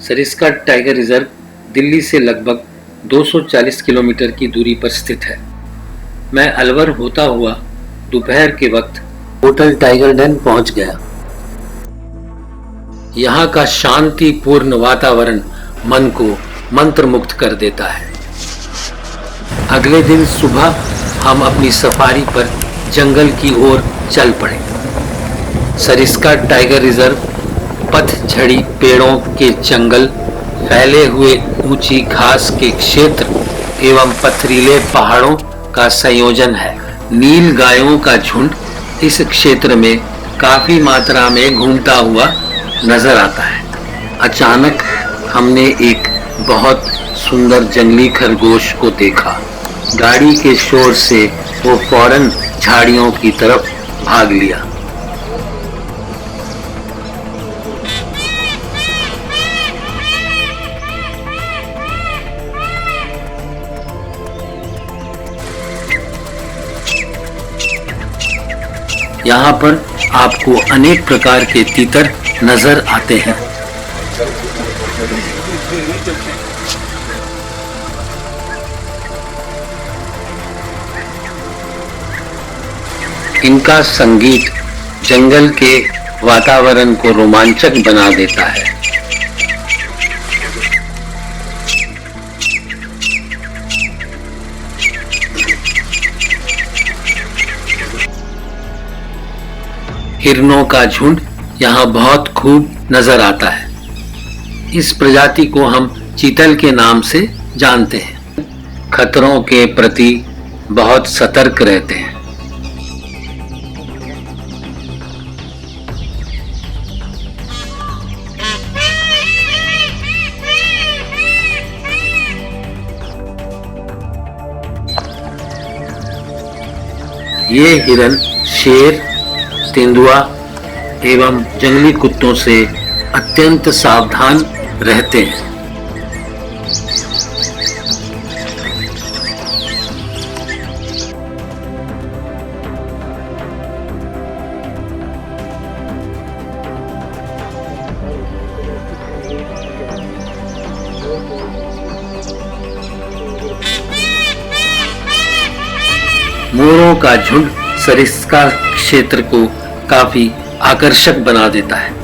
Sariska tiger reserve Delhi से लगभग 240 kilometre की दूरी पर स्थित है। मैं अलवर होता हुआ दोपहर के वक्त होटल टाइगर डेन पहुंच गया। यहाँ का शांतिपूर्ण वातावरण मन को मंत्रमुग्ध कर देता है। अगले दिन सुबह हम अपनी सफारी पर जंगल की ओर चल पड़े। सरिस्का टाइगर रिजर्व पतझड़ी पेड़ों के जंगल, फैले हुए ऊंची घास के क्षेत्र एवं पथरीले पहाड़ों का संयोजन है। नील गायों का झुंड इस क्षेत्र में काफी मात्रा में घूमता हुआ नजर आता है। अचानक हमने एक बहुत सुंदर जंगली खरगोश को देखा। गाड़ी के शोर से वो फौरन झाड़ियों की तरफ भाग लिया। यहाँ पर आपको अनेक प्रकार के तीतर नजर आते हैं। इनका संगीत जंगल के वातावरण को रोमांचक बना देता है। हिरणों का झुंड यहाँ बहुत खूब नजर आता है। इस प्रजाति को हम चीतल के नाम से जानते हैं। खतरों के प्रति बहुत सतर्क रहते हैं। ये हिरण शेर, तेंदुआ एवं जंगली कुत्तों से अत्यंत सावधान रहते हैं। मोरों का झुंड सरिस्का क्षेत्र को काफी आकर्षक बना देता है।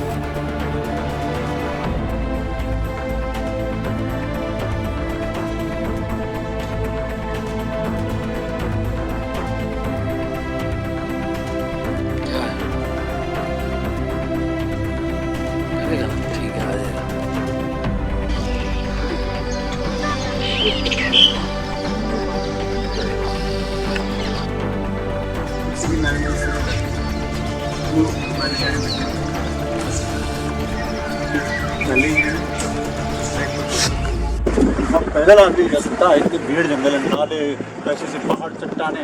पैदल आदमी जा सकता है। इतनी भीड़, जंगल, नाले, ऐसे से पहाड़, चट्टाने।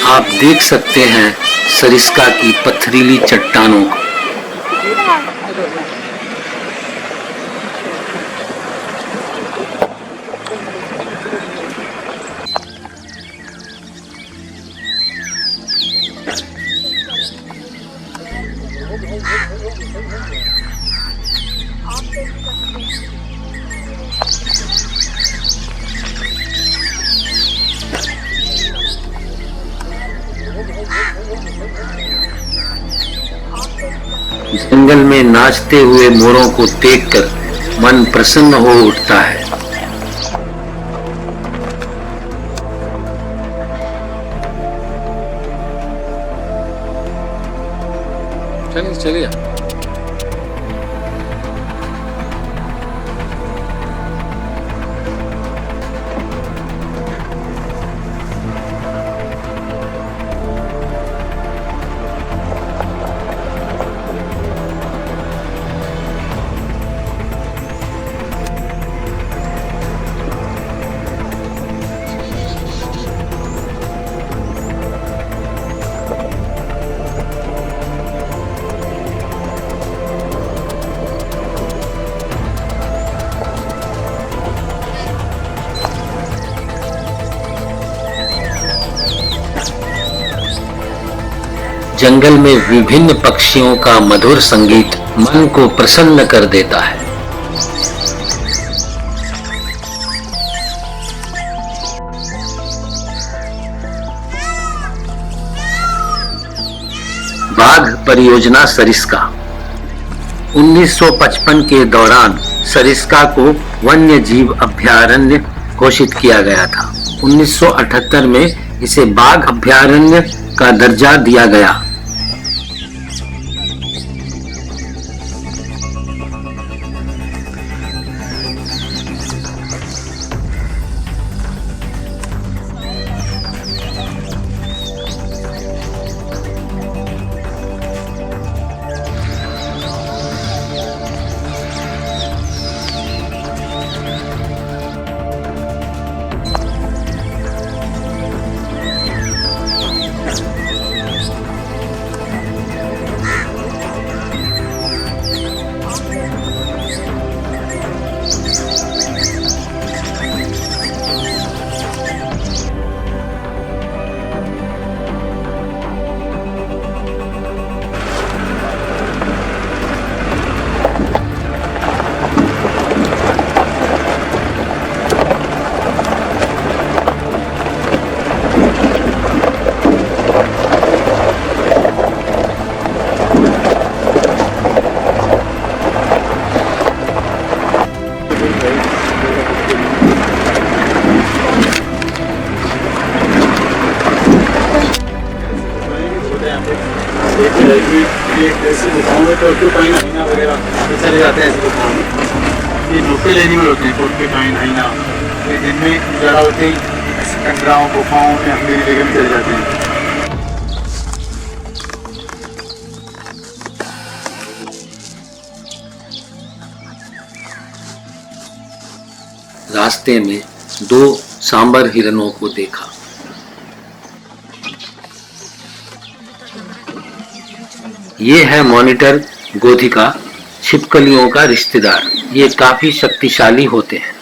आप देख सकते हैं सरिस्का की पथरीली चट्टानों को। जंगल में नाचते हुए मोरों को देखकर मन प्रसन्न हो उठता है। चलिए जंगल में विभिन्न पक्षियों का मधुर संगीत मन को प्रसन्न कर देता है। बाघ परियोजना सरिस्का। 1955 के दौरान सरिस्का को वन्य जीव अभयारण्य घोषित किया गया था। 1978 में इसे बाघ अभयारण्य का दर्जा दिया गया। चले जाते हैं ऐसे दुकान में। ये लोकल एनिमल होते हैं, पोर्क्यूपाइन, हाइना, ये दिन में ज़रा होते ही कंडराओं गुफाओं में हम लेके भी चले जाते हैं। रास्ते में 2 सांबर हिरणों को देखा। ये है मॉनिटर गोधिका, छिपकलियों का रिश्तेदार। ये काफी शक्तिशाली होते हैं।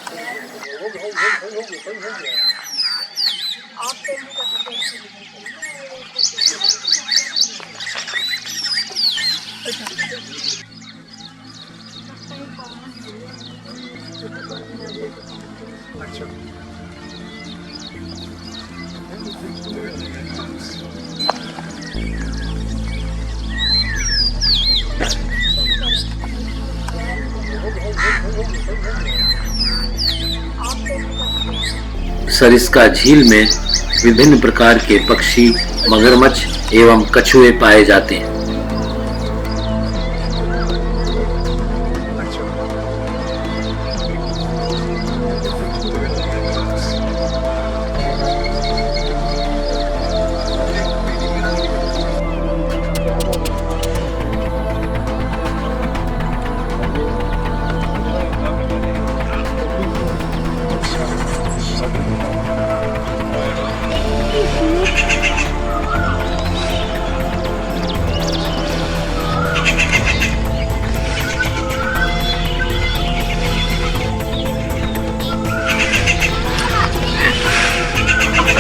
सरिस्का झील में विभिन्न प्रकार के पक्षी, मगरमच्छ एवं कछुए पाए जाते हैं।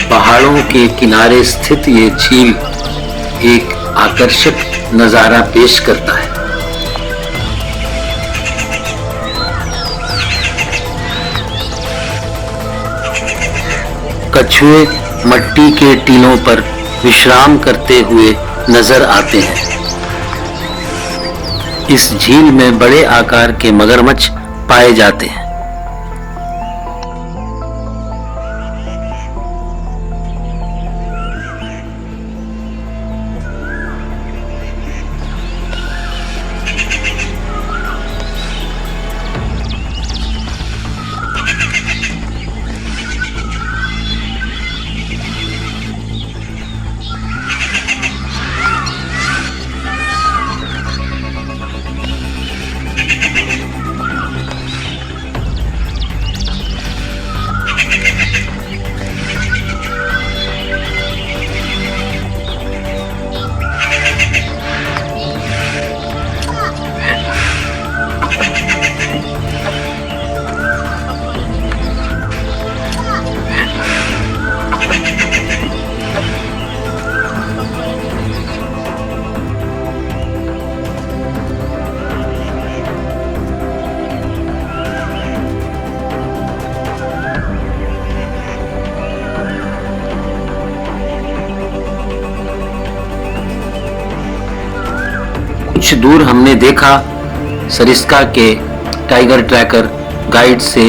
पहाड़ों के किनारे स्थित ये झील एक आकर्षक नजारा पेश करता है। कछुए मट्टी के टीलों पर विश्राम करते हुए नजर आते हैं। इस झील में बड़े आकार के मगरमच्छ पाए जाते हैं। कुछ दूर हमने देखा सरिस्का के टाइगर ट्रैकर गाइड से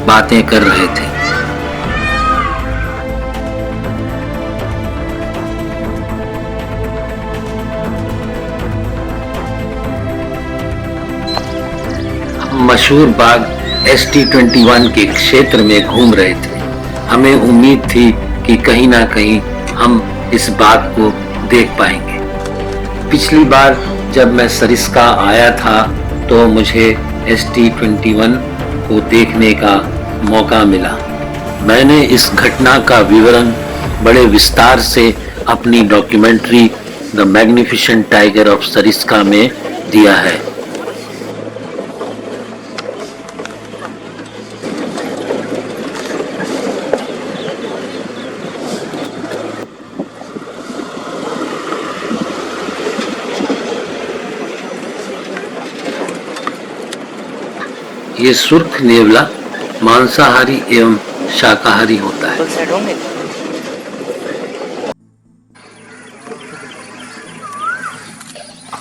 बातें कर रहे थे। हम मशहूर बाग ST21 के क्षेत्र में घूम रहे थे। हमें उम्मीद थी कि कहीं ना कहीं हम इस बाग को देख पाएंगे। पिछली बार जब मैं सरिस्का आया था तो मुझे ST21 को देखने का मौका मिला। मैंने इस घटना का विवरण बड़े विस्तार से अपनी documentary the magnificent tiger of Sariska में दिया है। ये सुर्ख नेवला मांसाहारी एवं शाकाहारी होता है।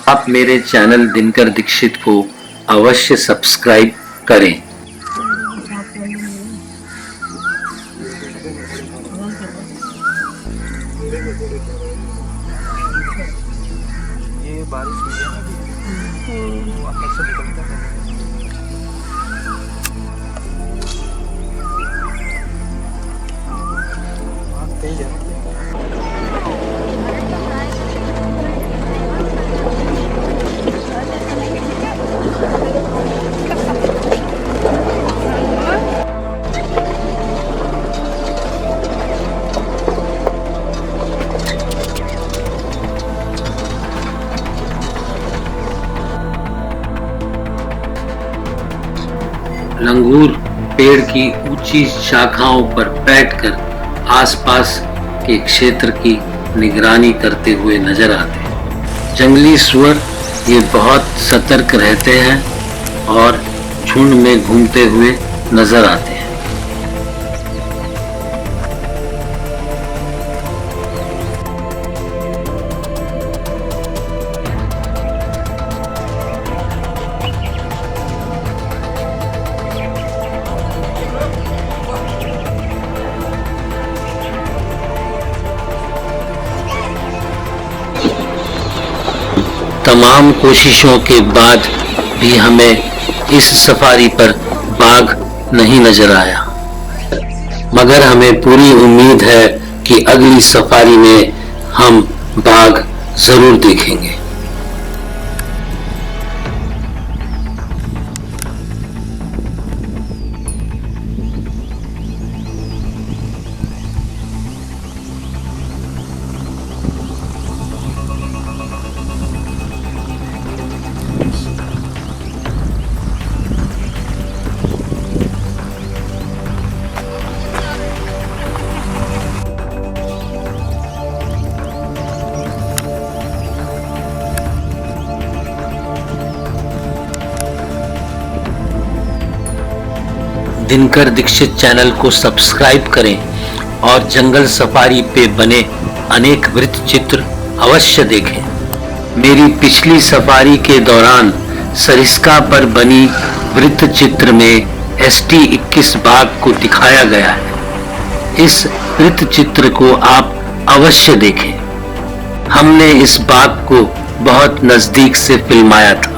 आप मेरे चैनल दिनकर दीक्षित को अवश्य सब्सक्राइब करें। ये बारिश हुई है ना अंदर से निकलता है। तेज है। लंगूर पेड़ की ऊंची शाखाओं पर बैठकर आसपास के क्षेत्र की निगरानी करते हुए नजर आते हैं। जंगली सुअर ये बहुत सतर्क रहते हैं और झुंड में घूमते हुए नजर आते हैं। तमाम कोशिशों के बाद भी हमें इस सफारी पर बाघ नहीं नजर आया, मगर हमें पूरी उम्मीद है कि अगली सफारी में हम बाघ जरूर देखेंगे। दिनकर दीक्षित चैनल को सब्सक्राइब करें और जंगल सफारी पे बने अनेक वृत्त चित्र अवश्य देखें। मेरी पिछली सफारी के दौरान सरिस्का पर बनी वृत्त चित्र में ST21 बाघ को दिखाया गया है। इस वृत्त चित्र को आप अवश्य देखें। हमने इस बाघ को बहुत नजदीक से फिल्माया था।